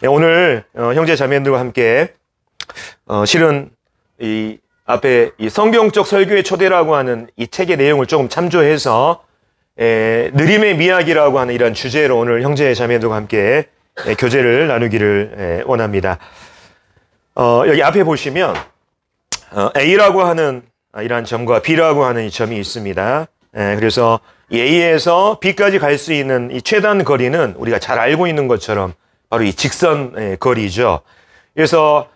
오늘 형제 자매들과 함께 실은 이 앞에 이 성경적 설교의 초대라고 하는 이 책의 내용을 조금 참조해서 느림의 미학이라고 하는 이런 주제로 오늘 형제 자매들과 함께 교제를 나누기를 원합니다. 여기 앞에 보시면 A라고 하는 이러한 점과 B라고 하는 이 점이 있습니다. 그래서 이 A에서 B까지 갈 수 있는 이 최단 거리는 우리가 잘 알고 있는 것처럼 바로 이 직선 거리죠. 그래서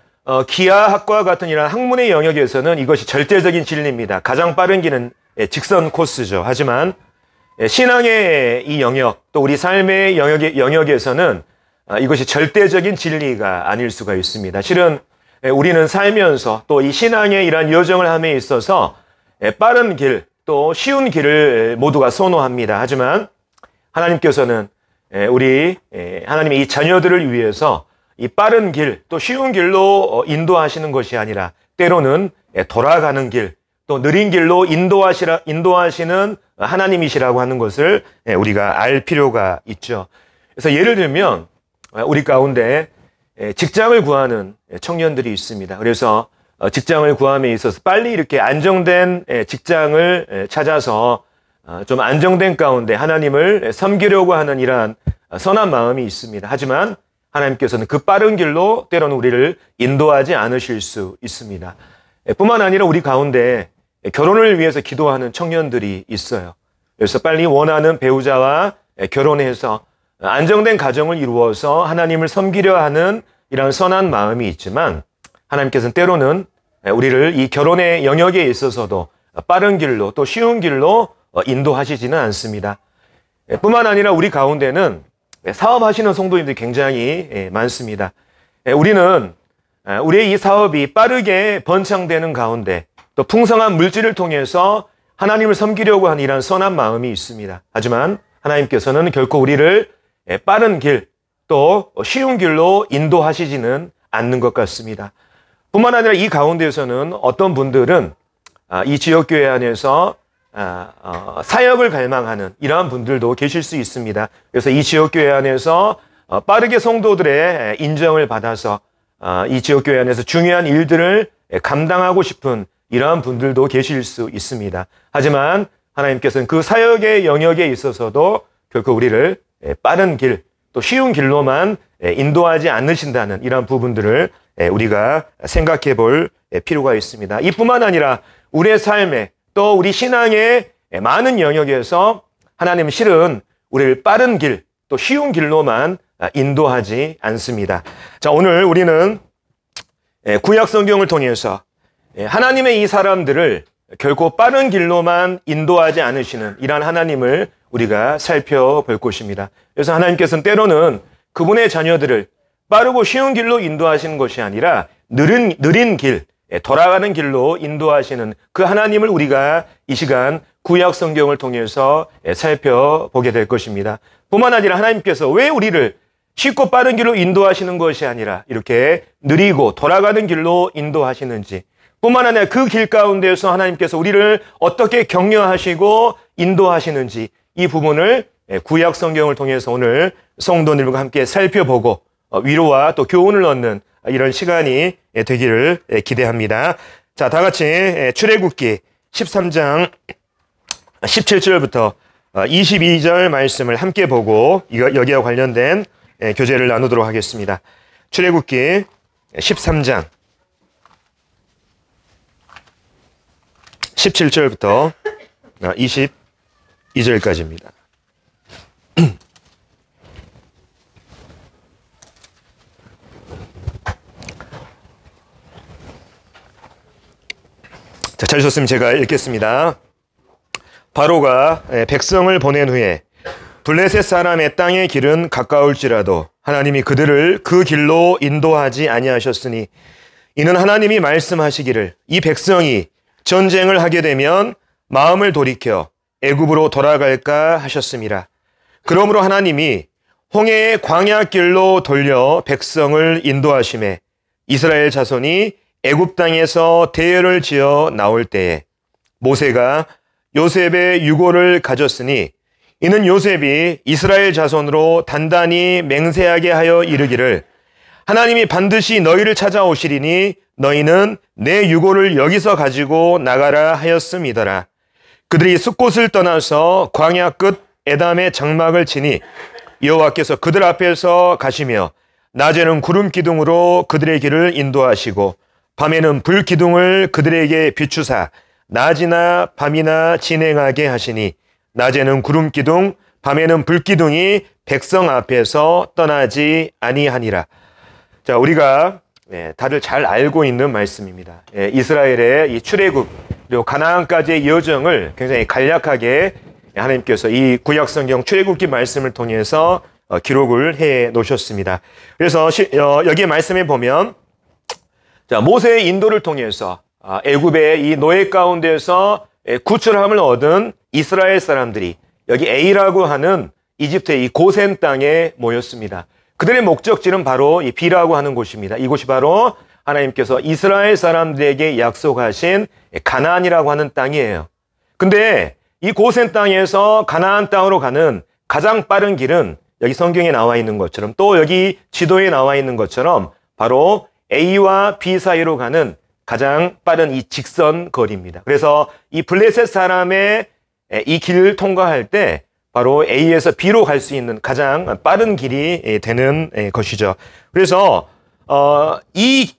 기하학과 같은 이런 학문의 영역에서는 이것이 절대적인 진리입니다. 가장 빠른 길은 직선 코스죠. 하지만 신앙의 이 영역, 또 우리 삶의 영역에서는 이것이 절대적인 진리가 아닐 수가 있습니다. 실은 우리는 살면서 또 이 신앙의 이러한 여정을 함에 있어서 빠른 길, 또 쉬운 길을 모두가 선호합니다. 하지만 하나님께서는 우리 하나님의 이 자녀들을 위해서 이 빠른 길, 또 쉬운 길로 인도하시는 것이 아니라 때로는 돌아가는 길, 또 느린 길로 인도하시는 하나님이시라고 하는 것을 우리가 알 필요가 있죠. 그래서 예를 들면 우리 가운데 직장을 구하는 청년들이 있습니다. 그래서 직장을 구함에 있어서 빨리 이렇게 안정된 직장을 찾아서 좀 안정된 가운데 하나님을 섬기려고 하는 이러한 선한 마음이 있습니다. 하지만 하나님께서는 그 빠른 길로 때로는 우리를 인도하지 않으실 수 있습니다. 뿐만 아니라 우리 가운데 결혼을 위해서 기도하는 청년들이 있어요. 그래서 빨리 원하는 배우자와 결혼해서 안정된 가정을 이루어서 하나님을 섬기려 하는 이런 선한 마음이 있지만 하나님께서는 때로는 우리를 이 결혼의 영역에 있어서도 빠른 길로 또 쉬운 길로 인도하시지는 않습니다. 뿐만 아니라 우리 가운데는 사업하시는 성도님들이 굉장히 많습니다. 우리는 우리의 이 사업이 빠르게 번창되는 가운데 또 풍성한 물질을 통해서 하나님을 섬기려고 하는 이런 선한 마음이 있습니다. 하지만 하나님께서는 결코 우리를 빠른 길 또 쉬운 길로 인도하시지는 않는 것 같습니다. 뿐만 아니라 이 가운데에서는 어떤 분들은 이 지역교회 안에서 사역을 갈망하는 이러한 분들도 계실 수 있습니다. 그래서 이 지역교회 안에서 빠르게 성도들의 인정을 받아서 이 지역교회 안에서 중요한 일들을 감당하고 싶은 이러한 분들도 계실 수 있습니다. 하지만 하나님께서는 그 사역의 영역에 있어서도 결코 우리를 빠른 길, 또 쉬운 길로만 인도하지 않으신다는 이러한 부분들을 우리가 생각해 볼 필요가 있습니다. 이뿐만 아니라 우리의 삶에 또 우리 신앙의 많은 영역에서 하나님은 실은 우리를 빠른 길, 또 쉬운 길로만 인도하지 않습니다. 자, 오늘 우리는 구약 성경을 통해서 하나님의 이 사람들을 결코 빠른 길로만 인도하지 않으시는 이러한 하나님을 우리가 살펴볼 것입니다. 그래서 하나님께서는 때로는 그분의 자녀들을 빠르고 쉬운 길로 인도하시는 것이 아니라 느린 길, 돌아가는 길로 인도하시는 그 하나님을 우리가 이 시간 구약 성경을 통해서 살펴보게 될 것입니다. 뿐만 아니라 하나님께서 왜 우리를 쉽고 빠른 길로 인도하시는 것이 아니라 이렇게 느리고 돌아가는 길로 인도하시는지, 뿐만 아니라 그 길 가운데서 하나님께서 우리를 어떻게 격려하시고 인도하시는지 이 부분을 구약 성경을 통해서 오늘 성도님과 함께 살펴보고 위로와 또 교훈을 얻는 이런 시간이 되기를 기대합니다. 자, 다 같이 출애굽기 13장 17절부터 22절 말씀을 함께 보고 여기와 관련된 교제를 나누도록 하겠습니다. 출애굽기 13장 17절부터 22절까지입니다. 자, 찾으셨으면 제가 읽겠습니다. 바로가 백성을 보낸 후에 블레셋 사람의 땅의 길은 가까울지라도 하나님이 그들을 그 길로 인도하지 아니하셨으니 이는 하나님이 말씀하시기를 이 백성이 전쟁을 하게 되면 마음을 돌이켜 애굽으로 돌아갈까 하셨음이라. 그러므로 하나님이 홍해의 광야길로 돌려 백성을 인도하심에 이스라엘 자손이 애굽 땅에서 대열을 지어 나올 때에 모세가 요셉의 유고를 가졌으니 이는 요셉이 이스라엘 자손으로 단단히 맹세하게 하여 이르기를 하나님이 반드시 너희를 찾아오시리니 너희는 내 유고를 여기서 가지고 나가라 하였음이더라. 그들이 숫곳을 떠나서 광야 끝 에담의 장막을 치니 여호와께서 그들 앞에서 가시며 낮에는 구름 기둥으로 그들의 길을 인도하시고 밤에는 불 기둥을 그들에게 비추사 낮이나 밤이나 진행하게 하시니 낮에는 구름 기둥 밤에는 불 기둥이 백성 앞에서 떠나지 아니하니라. 자, 우리가 다들 잘 알고 있는 말씀입니다. 이스라엘의 이 출애굽 그리고 가나안까지의 여정을 굉장히 간략하게 하나님께서 이 구약성경 출애굽기 말씀을 통해서 기록을 해 놓으셨습니다. 그래서 여기 말씀에 보면 자, 모세의 인도를 통해서 애굽의 이 노예 가운데서 구출함을 얻은 이스라엘 사람들이 여기 A라고 하는 이집트의 이 고센 땅에 모였습니다. 그들의 목적지는 바로 이 B라고 하는 곳입니다. 이곳이 바로 하나님께서 이스라엘 사람들에게 약속하신 가나안이라고 하는 땅이에요. 근데 이 고센 땅에서 가나안 땅으로 가는 가장 빠른 길은 여기 성경에 나와 있는 것처럼 또 여기 지도에 나와 있는 것처럼 바로 A와 B 사이로 가는 가장 빠른 이 직선 거리입니다. 그래서 이 블레셋 사람의 이 길을 통과할 때 바로 A에서 B로 갈 수 있는 가장 빠른 길이 되는 것이죠. 그래서 이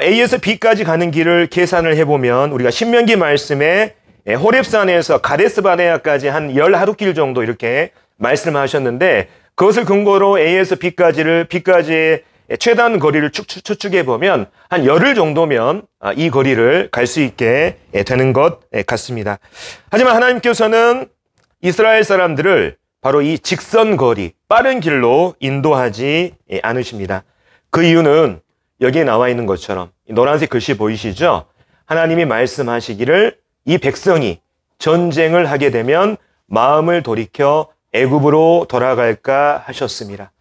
A에서 B까지 가는 길을 계산을 해보면 우리가 신명기 말씀에 호렙산에서 가데스 바네아까지 한 10하루길 정도 이렇게 말씀하셨는데 그것을 근거로 A에서 B까지의 최단 거리를 추측해 보면 한 열흘 정도면 이 거리를 갈 수 있게 되는 것 같습니다. 하지만 하나님께서는 이스라엘 사람들을 바로 이 직선 거리, 빠른 길로 인도하지 않으십니다. 그 이유는 여기에 나와 있는 것처럼 노란색 글씨 보이시죠? 하나님이 말씀하시기를 이 백성이 전쟁을 하게 되면 마음을 돌이켜 애굽으로 돌아갈까 하셨습니다.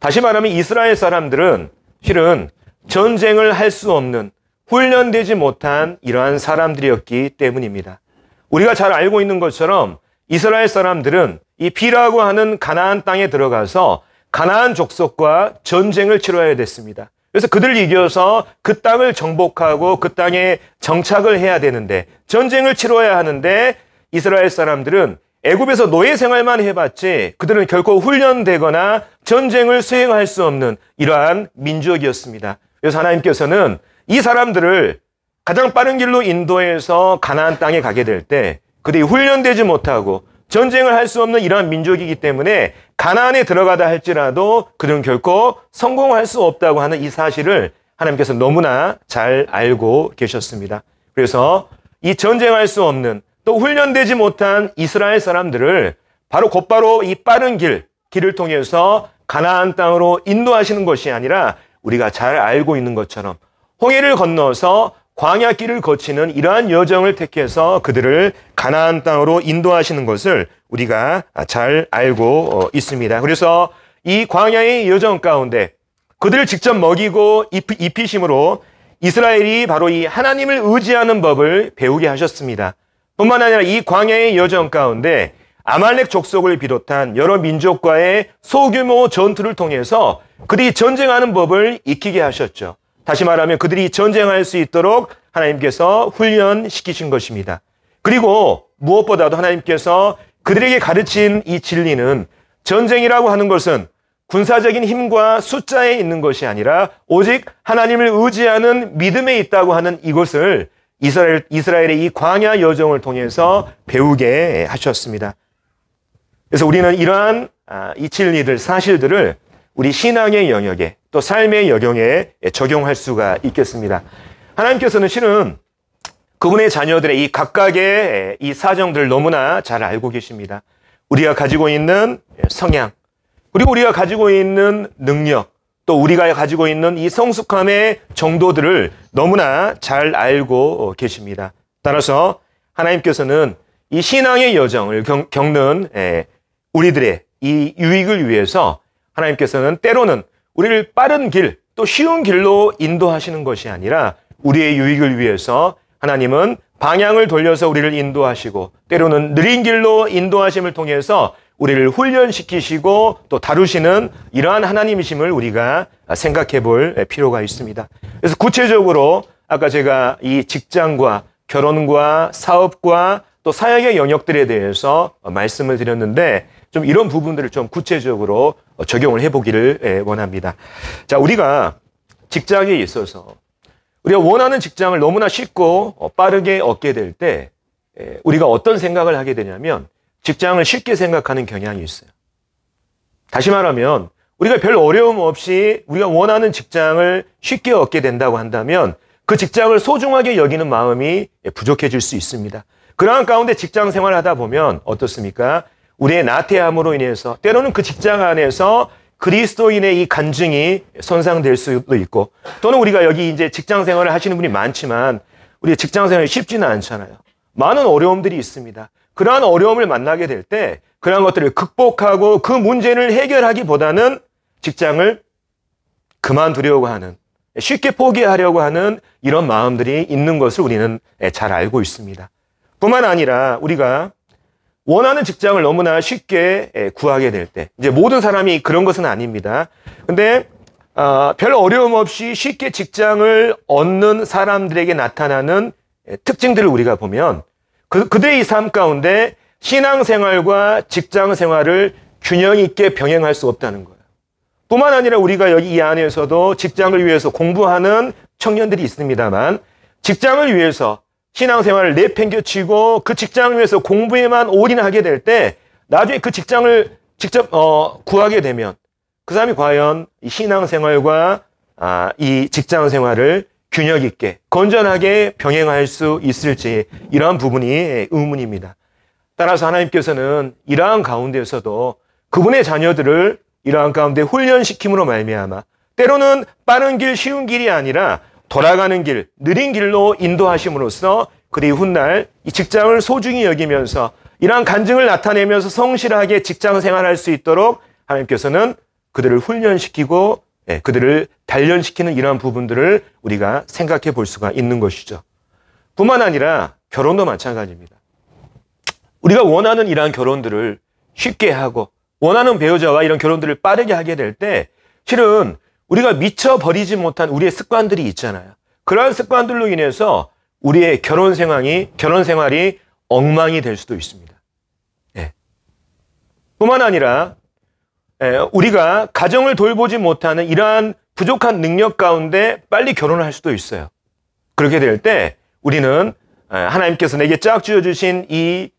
다시 말하면 이스라엘 사람들은 실은 전쟁을 할 수 없는 훈련되지 못한 이러한 사람들이었기 때문입니다. 우리가 잘 알고 있는 것처럼 이스라엘 사람들은 이 B라고 하는 가나안 땅에 들어가서 가나안 족속과 전쟁을 치러야 됐습니다. 그래서 그들을 이겨서 그 땅을 정복하고 그 땅에 정착을 해야 되는데 전쟁을 치러야 하는데 이스라엘 사람들은 애굽에서 노예 생활만 해봤지 그들은 결코 훈련되거나 전쟁을 수행할 수 없는 이러한 민족이었습니다. 그래서 하나님께서는 이 사람들을 가장 빠른 길로 인도해서 가나안 땅에 가게 될 때 그들이 훈련되지 못하고 전쟁을 할 수 없는 이러한 민족이기 때문에 가나안에 들어가다 할지라도 그들은 결코 성공할 수 없다고 하는 이 사실을 하나님께서 너무나 잘 알고 계셨습니다. 그래서 이 전쟁할 수 없는 또 훈련되지 못한 이스라엘 사람들을 곧바로 이 빠른 길을 통해서 가나안 땅으로 인도하시는 것이 아니라 우리가 잘 알고 있는 것처럼 홍해를 건너서 광야길을 거치는 이러한 여정을 택해서 그들을 가나안 땅으로 인도하시는 것을 우리가 잘 알고 있습니다. 그래서 이 광야의 여정 가운데 그들을 직접 먹이고 입히심으로 이스라엘이 바로 이 하나님을 의지하는 법을 배우게 하셨습니다. 뿐만 아니라 이 광야의 여정 가운데 아말렉 족속을 비롯한 여러 민족과의 소규모 전투를 통해서 그들이 전쟁하는 법을 익히게 하셨죠. 다시 말하면 그들이 전쟁할 수 있도록 하나님께서 훈련시키신 것입니다. 그리고 무엇보다도 하나님께서 그들에게 가르친 이 진리는 전쟁이라고 하는 것은 군사적인 힘과 숫자에 있는 것이 아니라 오직 하나님을 의지하는 믿음에 있다고 하는 이것을 이스라엘의 이 광야 여정을 통해서 배우게 하셨습니다. 그래서 우리는 이러한 이 진리들, 사실들을 우리 신앙의 영역에 또 삶의 여경에 적용할 수가 있겠습니다. 하나님께서는 실은 그분의 자녀들의 이 각각의 이 사정들을 너무나 잘 알고 계십니다. 우리가 가지고 있는 성향, 그리고 우리가 가지고 있는 능력, 또 우리가 가지고 있는 이 성숙함의 정도들을 너무나 잘 알고 계십니다. 따라서 하나님께서는 이 신앙의 여정을 겪는 우리들의 이 유익을 위해서 하나님께서는 때로는 우리를 빠른 길, 또 쉬운 길로 인도하시는 것이 아니라 우리의 유익을 위해서 하나님은 방향을 돌려서 우리를 인도하시고 때로는 느린 길로 인도하심을 통해서 우리를 훈련시키시고 또 다루시는 이러한 하나님이심을 우리가 생각해 볼 필요가 있습니다. 그래서 구체적으로 아까 제가 이 직장과 결혼과 사업과 또 사역의 영역들에 대해서 말씀을 드렸는데 좀 이런 부분들을 좀 구체적으로 적용을 해보기를 원합니다. 자, 우리가 직장에 있어서 우리가 원하는 직장을 너무나 쉽고 빠르게 얻게 될 때 우리가 어떤 생각을 하게 되냐면 직장을 쉽게 생각하는 경향이 있어요. 다시 말하면 우리가 별 어려움 없이 우리가 원하는 직장을 쉽게 얻게 된다고 한다면 그 직장을 소중하게 여기는 마음이 부족해질 수 있습니다. 그러한 가운데 직장 생활을 하다 보면 어떻습니까? 우리의 나태함으로 인해서 때로는 그 직장 안에서 그리스도인의 이 간증이 손상될 수도 있고 또는 우리가 여기 이제 직장 생활을 하시는 분이 많지만 우리 직장 생활이 쉽지는 않잖아요. 많은 어려움들이 있습니다. 그러한 어려움을 만나게 될 때 그러한 것들을 극복하고 그 문제를 해결하기보다는 직장을 그만두려고 하는 쉽게 포기하려고 하는 이런 마음들이 있는 것을 우리는 잘 알고 있습니다. 뿐만 아니라 우리가 원하는 직장을 너무나 쉽게 구하게 될 때 이제 모든 사람이 그런 것은 아닙니다. 근데 별 어려움 없이 쉽게 직장을 얻는 사람들에게 나타나는 특징들을 우리가 보면 그들의 이 삶 가운데 신앙생활과 직장생활을 균형 있게 병행할 수 없다는 거예요. 뿐만 아니라 우리가 여기 이 안에서도 직장을 위해서 공부하는 청년들이 있습니다만 직장을 위해서 신앙생활을 내팽겨치고 그 직장을 위해서 공부에만 올인하게 될 때 나중에 그 직장을 직접 구하게 되면 그 사람이 과연 이 신앙생활과 이 직장생활을 균형 있게 건전하게 병행할 수 있을지 이러한 부분이 의문입니다. 따라서 하나님께서는 이러한 가운데에서도 그분의 자녀들을 이러한 가운데 훈련시킴으로 말미암아 때로는 빠른 길, 쉬운 길이 아니라 돌아가는 길, 느린 길로 인도하심으로써 그리 훗날 이 직장을 소중히 여기면서 이러한 간증을 나타내면서 성실하게 직장 생활할 수 있도록 하나님께서는 그들을 훈련시키고 그들을 단련시키는 이러한 부분들을 우리가 생각해 볼 수가 있는 것이죠. 뿐만 아니라 결혼도 마찬가지입니다. 우리가 원하는 이러한 결혼들을 쉽게 하고 원하는 배우자와 이런 결혼들을 빠르게 하게 될 때 실은 우리가 미쳐버리지 못한 우리의 습관들이 있잖아요. 그러한 습관들로 인해서 우리의 결혼 생활이 엉망이 될 수도 있습니다. 뿐만 아니라 우리가 가정을 돌보지 못하는 이러한 부족한 능력 가운데 빨리 결혼을 할 수도 있어요. 그렇게 될 때 우리는 하나님께서 내게 짝지어 주신 이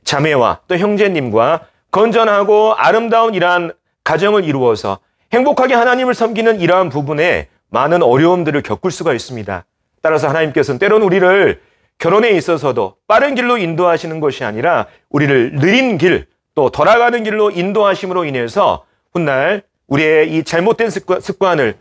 자매와 또 형제님과 건전하고 아름다운 이러한 가정을 이루어서 행복하게 하나님을 섬기는 이러한 부분에 많은 어려움들을 겪을 수가 있습니다. 따라서 하나님께서는 때로는 우리를 결혼에 있어서도 빠른 길로 인도하시는 것이 아니라 우리를 느린 길, 또 돌아가는 길로 인도하심으로 인해서 훗날 우리의 이 잘못된 습관을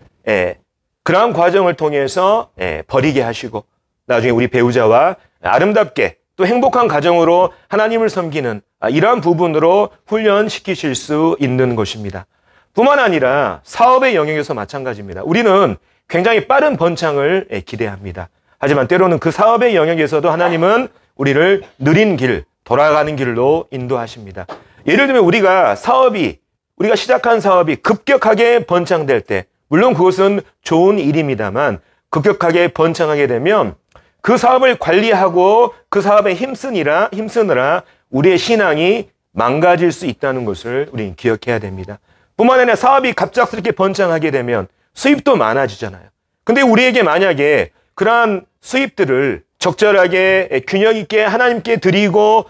그러한 과정을 통해서 버리게 하시고 나중에 우리 배우자와 아름답게 또 행복한 가정으로 하나님을 섬기는 이러한 부분으로 훈련시키실 수 있는 것입니다. 뿐만 아니라 사업의 영역에서 마찬가지입니다. 우리는 굉장히 빠른 번창을 기대합니다. 하지만 때로는 그 사업의 영역에서도 하나님은 우리를 느린 길, 돌아가는 길로 인도하십니다. 예를 들면 우리가 시작한 사업이 급격하게 번창될 때, 물론 그것은 좋은 일입니다만 급격하게 번창하게 되면 그 사업을 관리하고 그 사업에 힘쓰느라 우리의 신앙이 망가질 수 있다는 것을 우리는 기억해야 됩니다. 뿐만 아니라 사업이 갑작스럽게 번창하게 되면 수입도 많아지잖아요. 근데 우리에게 만약에 그러한 수입들을 적절하게 균형 있게 하나님께 드리고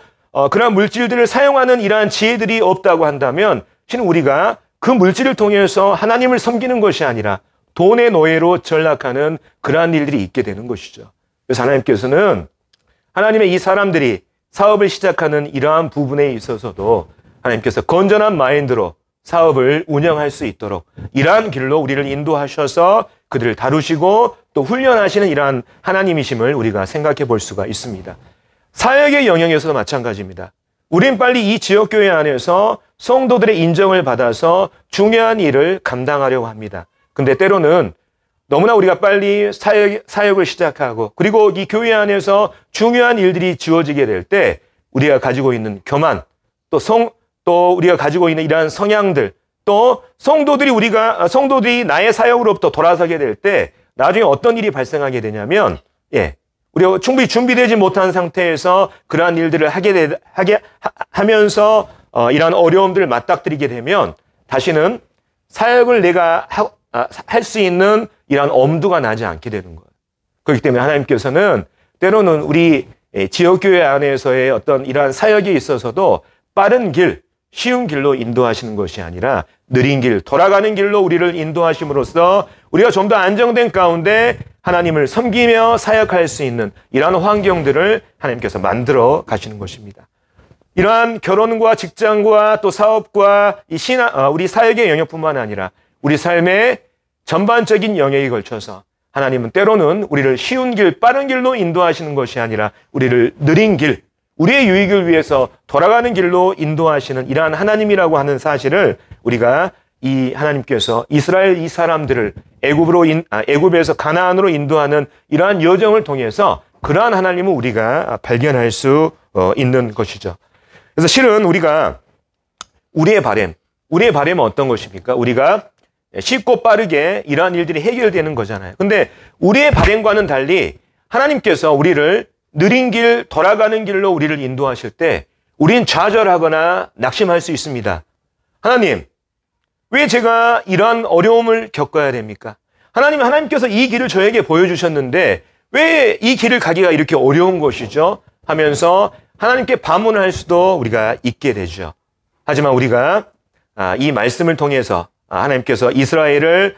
그러한 물질들을 사용하는 이러한 지혜들이 없다고 한다면 실은 우리가 그 물질을 통해서 하나님을 섬기는 것이 아니라 돈의 노예로 전락하는 그러한 일들이 있게 되는 것이죠. 그래서 하나님께서는 하나님의 이 사람들이 사업을 시작하는 이러한 부분에 있어서도 하나님께서 건전한 마인드로 사업을 운영할 수 있도록 이러한 길로 우리를 인도하셔서 그들을 다루시고 또 훈련하시는 이러한 하나님이심을 우리가 생각해 볼 수가 있습니다. 사역의 영역에서도 마찬가지입니다. 우린 빨리 이 지역교회 안에서 성도들의 인정을 받아서 중요한 일을 감당하려고 합니다. 근데 때로는 너무나 우리가 빨리 사역을 시작하고 그리고 이 교회 안에서 중요한 일들이 주어지게 될 때 우리가 가지고 있는 교만 또 또 우리가 가지고 있는 이러한 성향들, 또 성도들이 나의 사역으로부터 돌아서게 될 때 나중에 어떤 일이 발생하게 되냐면, 우리가 충분히 준비되지 못한 상태에서 그러한 일들을 하면서 이러한 어려움들을 맞닥뜨리게 되면 다시는 사역을 내가 할 수 있는 이러한 엄두가 나지 않게 되는 거예요. 그렇기 때문에 하나님께서는 때로는 우리 지역교회 안에서의 어떤 이러한 사역에 있어서도 빠른 길, 쉬운 길로 인도하시는 것이 아니라 느린 길, 돌아가는 길로 우리를 인도하심으로써 우리가 좀 더 안정된 가운데 하나님을 섬기며 사역할 수 있는 이러한 환경들을 하나님께서 만들어 가시는 것입니다. 이러한 결혼과 직장과 또 사업과 우리 사역의 영역뿐만 아니라 우리 삶의 전반적인 영역에 걸쳐서 하나님은 때로는 우리를 쉬운 길, 빠른 길로 인도하시는 것이 아니라 우리를 느린 길, 우리의 유익을 위해서 돌아가는 길로 인도하시는 이러한 하나님이라고 하는 사실을 우리가 이 하나님께서 이스라엘 이 사람들을 애굽에서 가나안으로 인도하는 이러한 여정을 통해서 그러한 하나님을 우리가 발견할 수 있는 것이죠. 그래서 실은 우리가 우리의 바램은 어떤 것입니까? 우리가 쉽고 빠르게 이러한 일들이 해결되는 거잖아요. 근데 우리의 바램과는 달리 하나님께서 우리를 느린 길, 돌아가는 길로 우리를 인도하실 때 우린 좌절하거나 낙심할 수 있습니다. 하나님, 왜 제가 이러한 어려움을 겪어야 됩니까? 하나님께서 이 길을 저에게 보여주셨는데 왜 이 길을 가기가 이렇게 어려운 것이죠? 하면서 하나님께 반문할 수도 우리가 있게 되죠. 하지만 우리가 이 말씀을 통해서 하나님께서 이스라엘을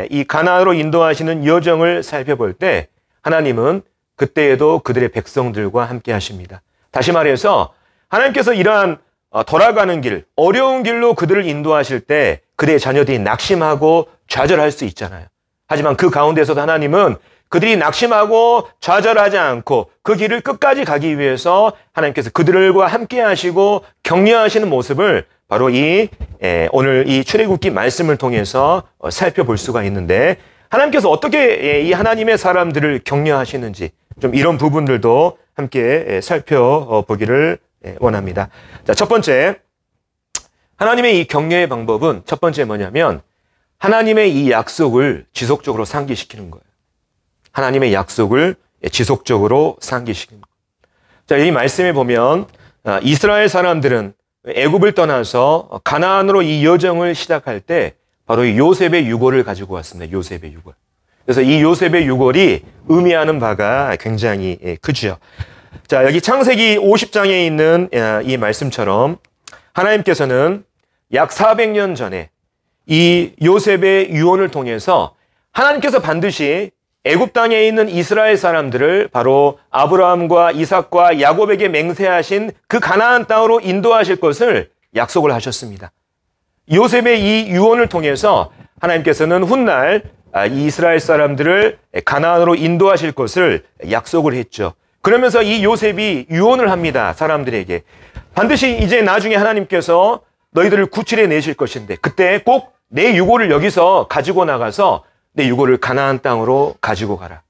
이 가나안으로 인도하시는 여정을 살펴볼 때 하나님은 그때에도 그들의 백성들과 함께 하십니다. 다시 말해서 하나님께서 이러한 돌아가는 길, 어려운 길로 그들을 인도하실 때 그들의 자녀들이 낙심하고 좌절할 수 있잖아요. 하지만 그 가운데서도 하나님은 그들이 낙심하고 좌절하지 않고 그 길을 끝까지 가기 위해서 하나님께서 그들과 함께 하시고 격려하시는 모습을 바로 오늘 이 출애굽기 말씀을 통해서 살펴볼 수가 있는데 하나님께서 어떻게 이 하나님의 사람들을 격려하시는지 좀 이런 부분들도 함께 살펴보기를 원합니다. 자, 첫 번째, 하나님의 이 격려의 방법은 첫 번째 뭐냐면 하나님의 이 약속을 지속적으로 상기시키는 거예요. 하나님의 약속을 지속적으로 상기시키는 거예요. 자, 이 말씀에 보면 이스라엘 사람들은 애굽을 떠나서 가나안으로 이 여정을 시작할 때 바로 이 요셉의 유골을 가지고 왔습니다. 요셉의 유골. 그래서 이 요셉의 유골이 의미하는 바가 굉장히 크죠. 자, 여기 창세기 50장에 있는 이 말씀처럼 하나님께서는 약 400년 전에 이 요셉의 유언을 통해서 하나님께서 반드시 애굽 땅에 있는 이스라엘 사람들을 바로 아브라함과 이삭과 야곱에게 맹세하신 그 가나안 땅으로 인도하실 것을 약속을 하셨습니다. 요셉의 이 유언을 통해서 하나님께서는 훗날 이 이스라엘 사람들을 가나안으로 인도하실 것을 약속을 했죠. 그러면서 이 요셉이 유언을 합니다. 사람들에게. 반드시 이제 나중에 하나님께서 너희들을 구출해 내실 것인데 그때 꼭 내 유골을 여기서 가지고 나가서 내 유골을 가나안 땅으로 가지고 가라.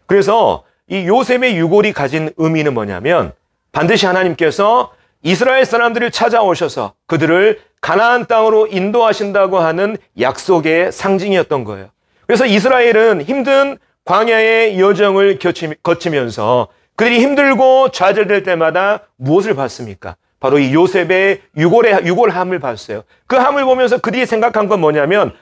그래서 이 요셉의 유골이 가진 의미는 뭐냐면 반드시 하나님께서 이스라엘 사람들을 찾아오셔서 그들을 가나안 땅으로 인도하신다고 하는 약속의 상징이었던 거예요. 그래서 이스라엘은 힘든 광야의 여정을 거치면서 그들이 힘들고 좌절될 때마다 무엇을 봤습니까? 바로 이 요셉의 유골함을 봤어요. 그 함을 보면서 그들이 생각한 건 뭐냐면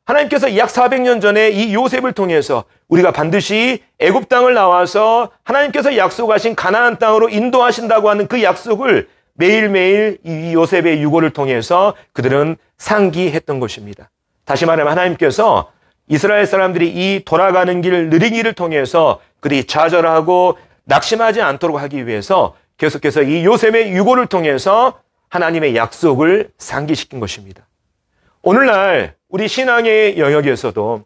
하나님께서 약 400년 전에 이 요셉을 통해서 우리가 반드시 애굽 땅을 나와서 하나님께서 약속하신 가나안 땅으로 인도하신다고 하는 그 약속을 매일매일 이 요셉의 유골을 통해서 그들은 상기했던 것입니다. 다시 말하면 하나님께서 이스라엘 사람들이 이 돌아가는 길, 느린 길을 통해서 그들이 좌절하고 낙심하지 않도록 하기 위해서 계속해서 이 요셉의 유골을 통해서 하나님의 약속을 상기시킨 것입니다. 오늘날 우리 신앙의 영역에서도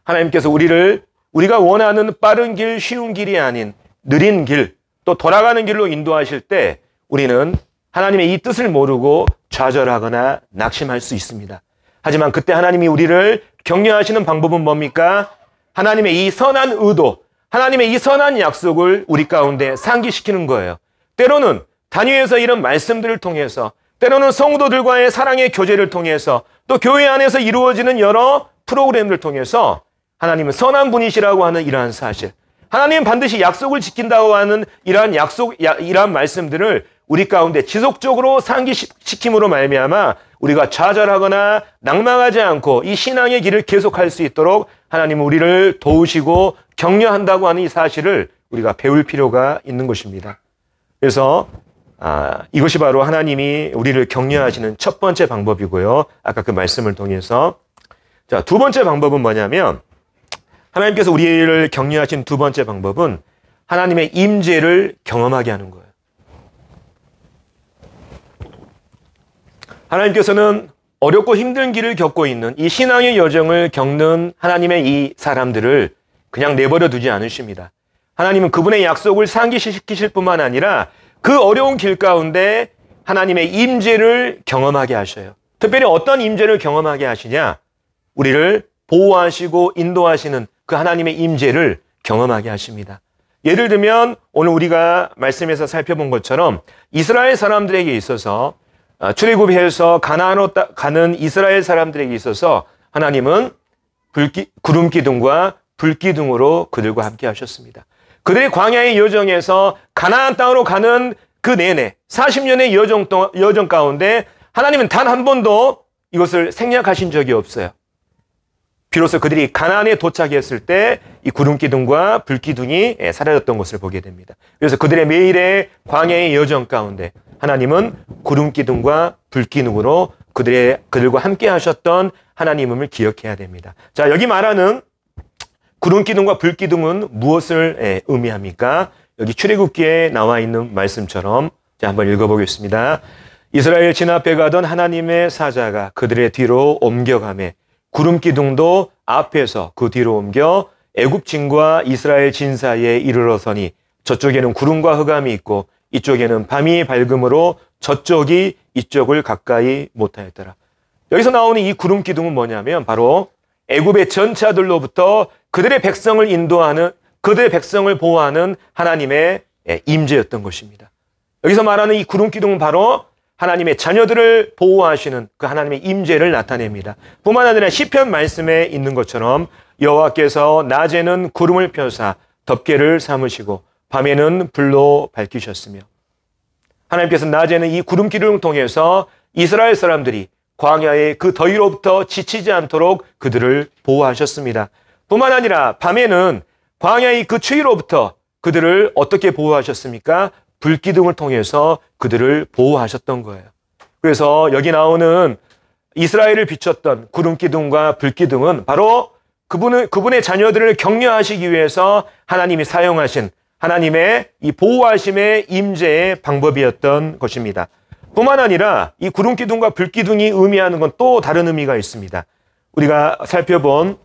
하나님께서 우리가 원하는 빠른 길, 쉬운 길이 아닌 느린 길, 또 돌아가는 길로 인도하실 때 우리는 하나님의 이 뜻을 모르고 좌절하거나 낙심할 수 있습니다. 하지만 그때 하나님이 우리를 격려하시는 방법은 뭡니까? 하나님의 이 선한 의도, 하나님의 이 선한 약속을 우리 가운데 상기시키는 거예요. 때로는 단위에서 이런 말씀들을 통해서 때로는 성도들과의 사랑의 교제를 통해서 또 교회 안에서 이루어지는 여러 프로그램을 통해서 하나님은 선한 분이시라고 하는 이러한 사실, 하나님은 반드시 약속을 지킨다고 하는 이러한 말씀들을 우리 가운데 지속적으로 상기시킴으로 말미암아 우리가 좌절하거나 낭망하지 않고 이 신앙의 길을 계속할 수 있도록 하나님은 우리를 도우시고 격려한다고 하는 이 사실을 우리가 배울 필요가 있는 것입니다. 그래서 이것이 바로 하나님이 우리를 격려하시는 첫 번째 방법이고요. 아까 그 말씀을 통해서 자, 두 번째 방법은 뭐냐면 하나님께서 우리를 격려하신 두 번째 방법은 하나님의 임재를 경험하게 하는 거예요. 하나님께서는 어렵고 힘든 길을 겪고 있는 이 신앙의 여정을 겪는 하나님의 이 사람들을 그냥 내버려 두지 않으십니다. 하나님은 그분의 약속을 상기시키실 뿐만 아니라 그 어려운 길 가운데 하나님의 임재를 경험하게 하셔요. 특별히 어떤 임재를 경험하게 하시냐? 우리를 보호하시고 인도하시는 그 하나님의 임재를 경험하게 하십니다. 예를 들면 오늘 우리가 말씀에서 살펴본 것처럼 이스라엘 사람들에게 있어서 출애굽해서 가나안으로 가는 이스라엘 사람들에게 있어서 하나님은 구름 기둥과 불 기둥으로 그들과 함께 하셨습니다. 그들의 광야의 여정에서 가나안 땅으로 가는 그 내내 40년의 여정 가운데 하나님은 단 한 번도 이것을 생략하신 적이 없어요. 비로소 그들이 가나안에 도착했을 때 이 구름 기둥과 불 기둥이 사라졌던 것을 보게 됩니다. 그래서 그들의 매일의 광야의 여정 가운데 하나님은 구름 기둥과 불 기둥으로 그들과 함께 하셨던 하나님임을 기억해야 됩니다. 자, 여기 말하는 구름 기둥과 불 기둥은 무엇을 의미합니까? 여기 출애굽기에 나와 있는 말씀처럼 자, 한번 읽어보겠습니다. 이스라엘 진압해 가던 하나님의 사자가 그들의 뒤로 옮겨가매 구름 기둥도 앞에서 그 뒤로 옮겨 애굽 진과 이스라엘 진 사이에 이르러서니 저쪽에는 구름과 흑암이 있고 이쪽에는 밤이 밝음으로 저쪽이 이쪽을 가까이 못하였더라. 여기서 나오는 이 구름 기둥은 뭐냐면 바로 애굽의 전차들로부터 그들의 백성을 인도하는, 그들의 백성을 보호하는 하나님의 임재였던 것입니다. 여기서 말하는 이 구름 기둥은 바로 하나님의 자녀들을 보호하시는 그 하나님의 임재를 나타냅니다. 뿐만 아니라 시편 말씀에 있는 것처럼 여호와께서 낮에는 구름을 펴사 덮개를 삼으시고 밤에는 불로 밝히셨으며 하나님께서 낮에는 이 구름 기둥을 통해서 이스라엘 사람들이 광야의 그 더위로부터 지치지 않도록 그들을 보호하셨습니다. 뿐만 아니라 밤에는 광야의 그 추위로부터 그들을 어떻게 보호하셨습니까? 불기둥을 통해서 그들을 보호하셨던 거예요. 그래서 여기 나오는 이스라엘을 비췄던 구름기둥과 불기둥은 바로 그분의 자녀들을 격려하시기 위해서 하나님이 사용하신 하나님의 이 보호하심의 임재의 방법이었던 것입니다. 뿐만 아니라 이 구름기둥과 불기둥이 의미하는 건 또 다른 의미가 있습니다. 우리가 살펴본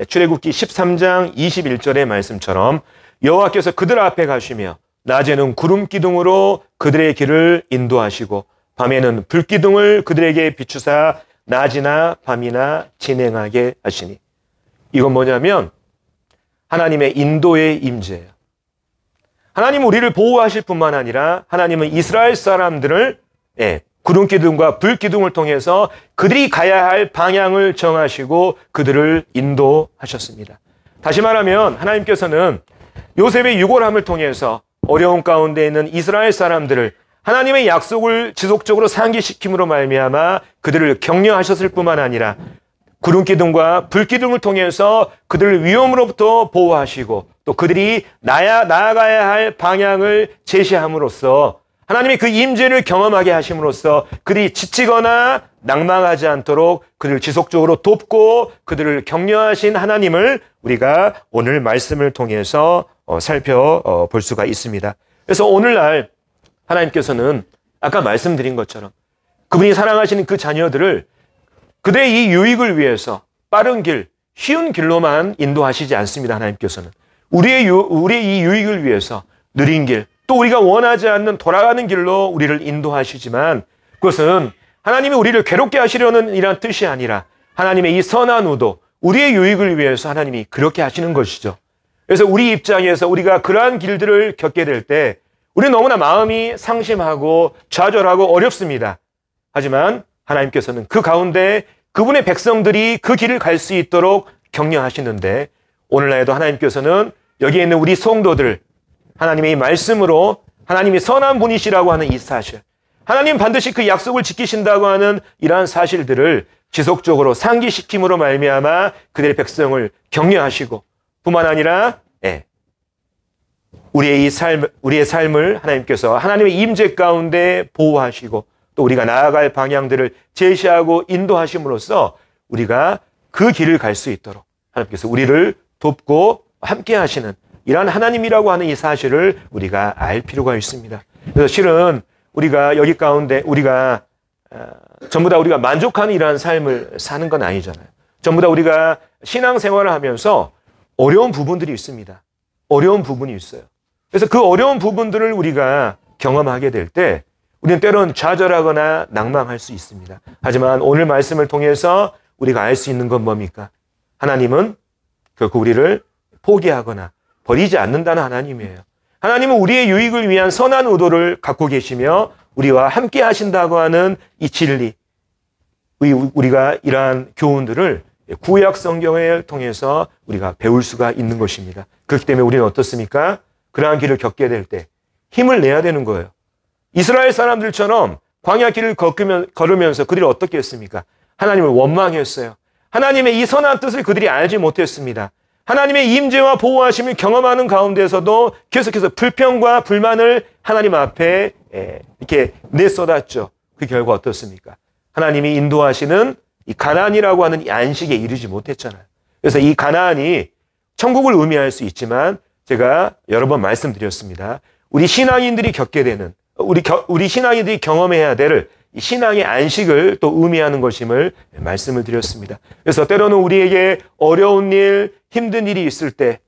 출애굽기 13장 21절의 말씀처럼 여호와께서 그들 앞에 가시며 낮에는 구름기둥으로 그들의 길을 인도하시고 밤에는 불기둥을 그들에게 비추사 낮이나 밤이나 진행하게 하시니 이건 뭐냐면 하나님의 인도의 임재예요. 하나님은 우리를 보호하실 뿐만 아니라 하나님은 이스라엘 사람들을 구름기둥과 불기둥을 통해서 그들이 가야 할 방향을 정하시고 그들을 인도하셨습니다. 다시 말하면 하나님께서는 요셉의 유골함을 통해서 어려운 가운데 있는 이스라엘 사람들을 하나님의 약속을 지속적으로 상기시킴으로 말미암아 그들을 격려하셨을 뿐만 아니라 구름기둥과 불기둥을 통해서 그들을 위험으로부터 보호하시고 또 그들이 나아가야 할 방향을 제시함으로써 하나님의 그 임재를 경험하게 하심으로써 그들이 지치거나 낭망하지 않도록 그들을 지속적으로 돕고 그들을 격려하신 하나님을 우리가 오늘 말씀을 통해서 살펴볼 수가 있습니다. 그래서 오늘날 하나님께서는 아까 말씀드린 것처럼 그분이 사랑하시는 그 자녀들을 그들의 이 유익을 위해서 빠른 길, 쉬운 길로만 인도하시지 않습니다. 하나님께서는 우리의 이 유익을 위해서 느린 길, 또 우리가 원하지 않는 돌아가는 길로 우리를 인도하시지만 그것은 하나님이 우리를 괴롭게 하시려는 이런 뜻이 아니라 하나님의 이 선한 의도, 우리의 유익을 위해서 하나님이 그렇게 하시는 것이죠. 그래서 우리 입장에서 우리가 그러한 길들을 겪게 될 때 우리는 너무나 마음이 상심하고 좌절하고 어렵습니다. 하지만 하나님께서는 그 가운데 그분의 백성들이 그 길을 갈 수 있도록 격려하시는데 오늘날에도 하나님께서는 여기에 있는 우리 성도들 하나님의 이 말씀으로 하나님이 선한 분이시라고 하는 이 사실, 하나님 반드시 그 약속을 지키신다고 하는 이러한 사실들을 지속적으로 상기시킴으로 말미암아 그들의 백성을 격려하시고 뿐만 아니라 우리의 삶을 하나님께서 하나님의 임재 가운데 보호하시고 또 우리가 나아갈 방향들을 제시하고 인도하심으로써 우리가 그 길을 갈 수 있도록 하나님께서 우리를 돕고 함께 하시는 이러한 하나님이라고 하는 이 사실을 우리가 알 필요가 있습니다. 그래서 실은 우리가 여기 가운데 우리가 전부 다 우리가 만족하는 이러한 삶을 사는 건 아니잖아요. 전부 다 우리가 신앙생활을 하면서 어려운 부분들이 있습니다. 어려운 부분이 있어요. 그래서 그 어려운 부분들을 우리가 경험하게 될 때 우리는 때로는 좌절하거나 낭망할 수 있습니다. 하지만 오늘 말씀을 통해서 우리가 알 수 있는 건 뭡니까? 하나님은 결코 우리를 포기하거나 버리지 않는다는 하나님이에요. 하나님은 우리의 유익을 위한 선한 의도를 갖고 계시며 우리와 함께 하신다고 하는 이 진리, 우리가 이러한 교훈들을 구약 성경을 통해서 우리가 배울 수가 있는 것입니다. 그렇기 때문에 우리는 어떻습니까? 그러한 길을 겪게 될 때 힘을 내야 되는 거예요. 이스라엘 사람들처럼 광야 길을 걸으면서 그들이 어떻게 했습니까? 하나님을 원망했어요. 하나님의 이 선한 뜻을 그들이 알지 못했습니다. 하나님의 임재와 보호하심을 경험하는 가운데서도 계속해서 불평과 불만을 하나님 앞에 이렇게 내쏟았죠. 그 결과 어떻습니까? 하나님이 인도하시는 이 가나안이라고 하는 이 안식에 이르지 못했잖아요. 그래서 이 가나안이 천국을 의미할 수 있지만 제가 여러 번 말씀드렸습니다. 우리 신앙인들이 겪게 되는 우리 신앙인들이 경험해야 될 이 신앙의 안식을 또 의미하는 것임을 말씀을 드렸습니다. 그래서 때로는 우리에게 어려운 일, 힘든 일이 있을 때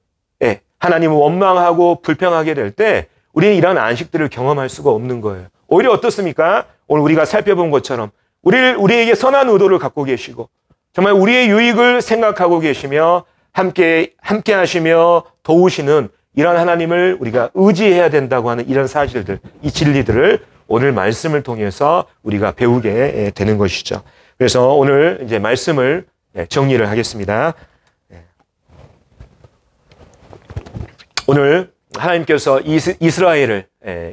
하나님을 원망하고 불평하게 될 때 우리는 이런 안식들을 경험할 수가 없는 거예요. 오히려 어떻습니까? 오늘 우리가 살펴본 것처럼 우리에게 선한 의도를 갖고 계시고 정말 우리의 유익을 생각하고 계시며 함께 하시며 도우시는 이런 하나님을 우리가 의지해야 된다고 하는 이런 사실들, 이 진리들을 오늘 말씀을 통해서 우리가 배우게 되는 것이죠. 그래서 오늘 이제 말씀을 정리를 하겠습니다. 오늘 하나님께서 이스라엘을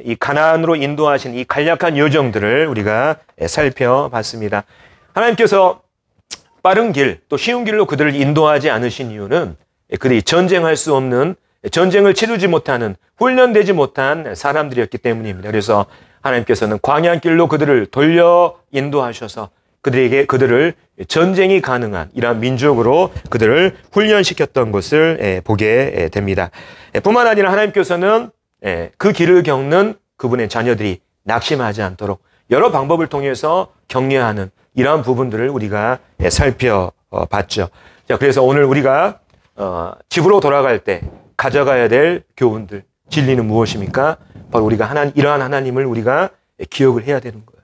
이 가나안으로 인도하신 이 간략한 여정들을 우리가 살펴봤습니다. 하나님께서 빠른 길, 또 쉬운 길로 그들을 인도하지 않으신 이유는 그들이 전쟁할 수 없는, 전쟁을 치르지 못하는, 훈련되지 못한 사람들이었기 때문입니다. 그래서 하나님께서는 광야길로 그들을 돌려 인도하셔서 그들을 전쟁이 가능한 이러한 민족으로 그들을 훈련시켰던 것을 보게 됩니다. 뿐만 아니라 하나님께서는 그 길을 겪는 그분의 자녀들이 낙심하지 않도록 여러 방법을 통해서 격려하는 이러한 부분들을 우리가 살펴봤죠. 자, 그래서 오늘 우리가 집으로 돌아갈 때 가져가야 될 교훈들, 진리는 무엇입니까? 바로 우리가 이러한 하나님을 우리가 기억을 해야 되는 거예요.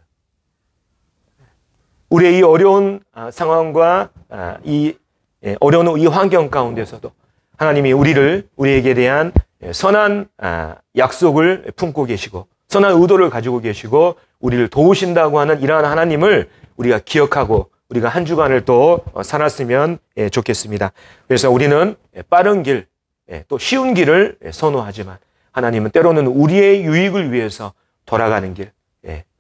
우리의 이 어려운 상황과 이 어려운 이 환경 가운데서도 하나님이 우리에게 대한 선한 약속을 품고 계시고 선한 의도를 가지고 계시고 우리를 도우신다고 하는 이러한 하나님을 우리가 기억하고 우리가 한 주간을 또 살았으면 좋겠습니다. 그래서 우리는 빠른 길, 또 쉬운 길을 선호하지만 하나님은 때로는 우리의 유익을 위해서 돌아가는 길,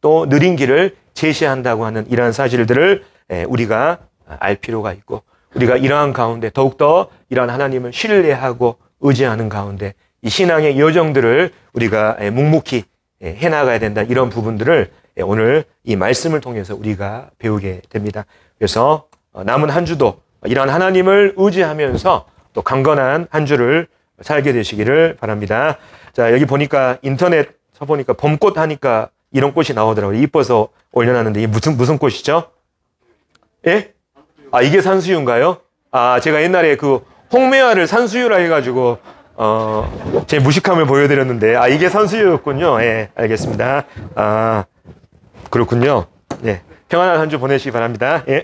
또 느린 길을 제시한다고 하는 이러한 사실들을 우리가 알 필요가 있고 우리가 이러한 가운데 더욱더 이러한 하나님을 신뢰하고 의지하는 가운데 이 신앙의 여정들을 우리가 묵묵히 해나가야 된다. 이런 부분들을 오늘 이 말씀을 통해서 우리가 배우게 됩니다. 그래서 남은 한 주도 이러한 하나님을 의지하면서 또 강건한 한 주를 살게 되시기를 바랍니다. 자, 여기 보니까 인터넷 쳐보니까 봄꽃 하니까 이런 꽃이 나오더라고요. 이뻐서 올려놨는데 이게 무슨 꽃이죠? 예? 아, 이게 산수유인가요? 아, 제가 옛날에 그 홍매화를 산수유라 해가지고 제 무식함을 보여드렸는데 이게 산수유였군요. 예, 알겠습니다. 아, 그렇군요. 예, 평안한 한 주 보내시기 바랍니다. 예.